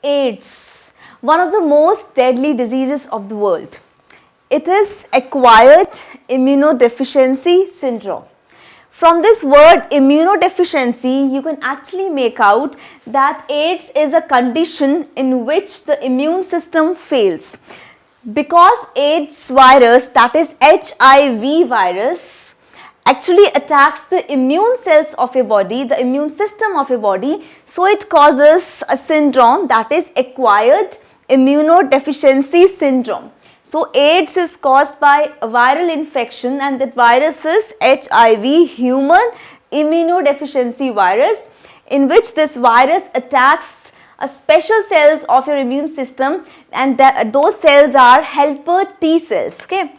AIDS, one of the most deadly diseases of the world. It is acquired immunodeficiency syndrome. From this word immunodeficiency, you can actually make out that AIDS is a condition in which the immune system fails. Because AIDS virus, that is HIV virus, actually attacks the immune cells of your body, the immune system of your body, so it causes a syndrome, that is acquired immunodeficiency syndrome. So AIDS is caused by a viral infection, and that virus is HIV, human immunodeficiency virus, in which this virus attacks a special cells of your immune system, and those cells are helper T cells. Okay,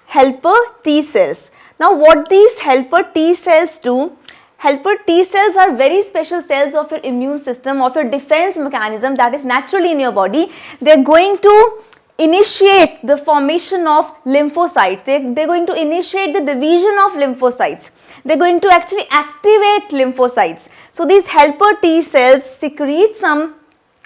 helper T cells. Now what these helper T cells do? Helper T cells are very special cells of your immune system, of your defense mechanism that is naturally in your body. They are going to initiate the formation of lymphocytes. They're going to initiate the division of lymphocytes. They're going to actually activate lymphocytes. So these helper T cells secrete some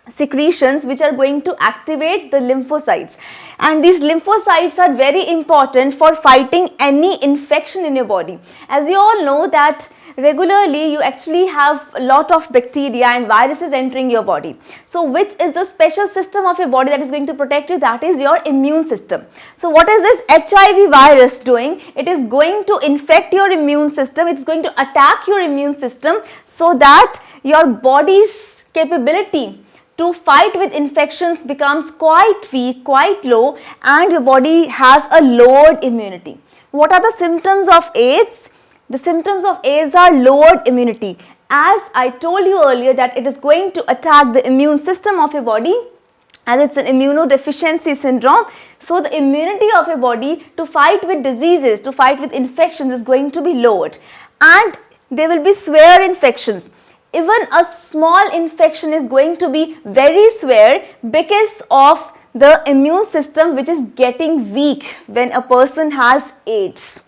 secretions which are going to activate the lymphocytes, and these lymphocytes are very important for fighting any infection in your body. As you all know that regularly you actually have a lot of bacteria and viruses entering your body. So which is the special system of your body that is going to protect you? That is your immune system. So what is this HIV virus doing? It is going to infect your immune system. It's going to attack your immune system so that your body's capability to fight with infections becomes quite weak, quite low, and your body has a lowered immunity. What are the symptoms of AIDS? The symptoms of AIDS are lowered immunity. As I told you earlier that it is going to attack the immune system of your body, as it's an immunodeficiency syndrome. So the immunity of your body to fight with diseases, to fight with infections is going to be lowered, and there will be severe infections. Even a small infection is going to be very severe because of the immune system which is getting weak when a person has AIDS.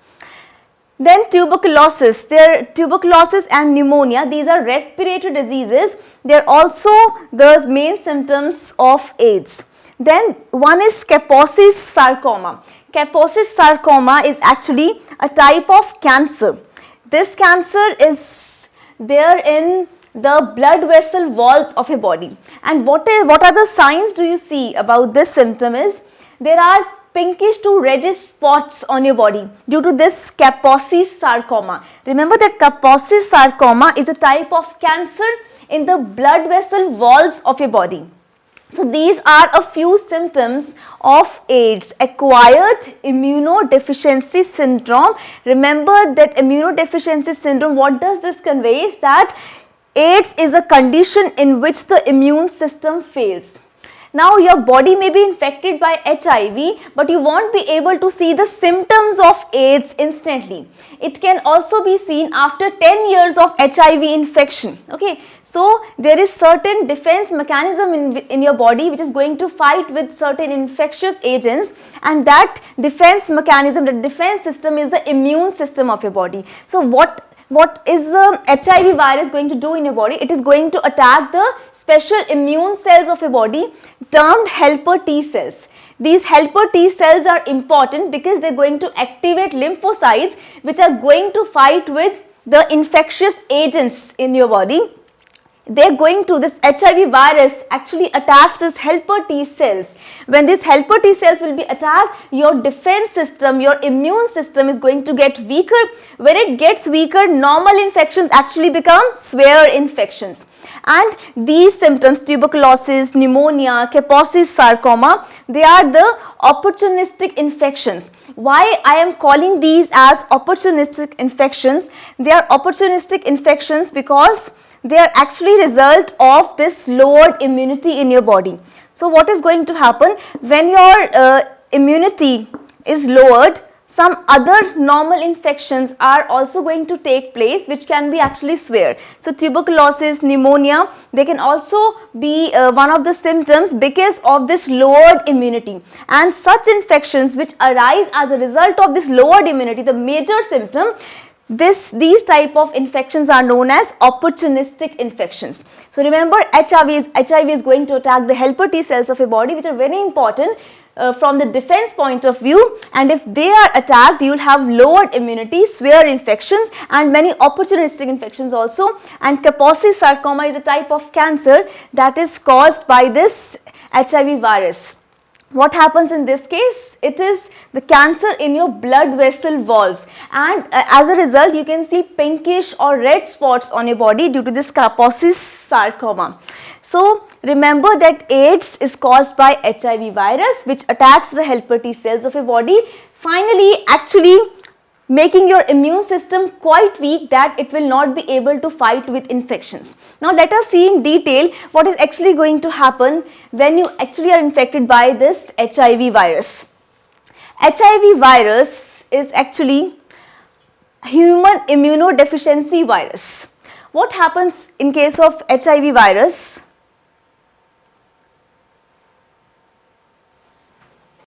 Then tuberculosis. Tuberculosis and pneumonia, these are respiratory diseases. They are also the main symptoms of AIDS. Then one is Kaposi's sarcoma. Kaposi's sarcoma is actually a type of cancer. This cancer is there in the blood vessel walls of your body. And what are the signs do you see about this symptom is there are pinkish to reddish spots on your body due to this Kaposi's sarcoma. Remember that Kaposi's sarcoma is a type of cancer in the blood vessel walls of your body. So these are a few symptoms of AIDS, acquired immunodeficiency syndrome. Remember that immunodeficiency syndrome, what does this convey is that AIDS is a condition in which the immune system fails. Now your body may be infected by HIV, but you won't be able to see the symptoms of AIDS instantly. It can also be seen after 10 years of HIV infection. Okay, so there is certain defense mechanism in your body which is going to fight with certain infectious agents, and that defense mechanism, the defense system is the immune system of your body. So what is the HIV virus going to do in your body? It is going to attack the special immune cells of your body termed helper T cells. These helper T cells are important because they are going to activate lymphocytes which are going to fight with the infectious agents in your body. This HIV virus actually attacks this helper T cells. When these helper T cells will be attacked, your defense system, your immune system is going to get weaker. When it gets weaker, normal infections actually become severe infections. And these symptoms, tuberculosis, pneumonia, Kaposi's sarcoma, they are the opportunistic infections. Why I am calling these as opportunistic infections? They are opportunistic infections because they are actually result of this lowered immunity in your body. So what is going to happen when your immunity is lowered? Some other normal infections are also going to take place which can be actually severe. So tuberculosis, pneumonia, they can also be one of the symptoms because of this lowered immunity. And such infections which arise as a result of this lowered immunity, the major symptom, These type of infections are known as opportunistic infections. So remember, HIV is going to attack the helper T cells of a body, which are very important from the defense point of view, and if they are attacked, you will have lowered immunity, severe infections, and many opportunistic infections also. And Kaposi sarcoma is a type of cancer that is caused by this HIV virus. What happens in this case? It is the cancer in your blood vessel valves, and as a result you can see pinkish or red spots on your body due to this Kaposi sarcoma. So remember that AIDS is caused by HIV virus, which attacks the helper T cells of your body, finally actually making your immune system quite weak that it will not be able to fight with infections. Now let us see in detail what is actually going to happen when you actually are infected by this HIV virus. HIV virus is actually human immunodeficiency virus. What happens in case of HIV virus?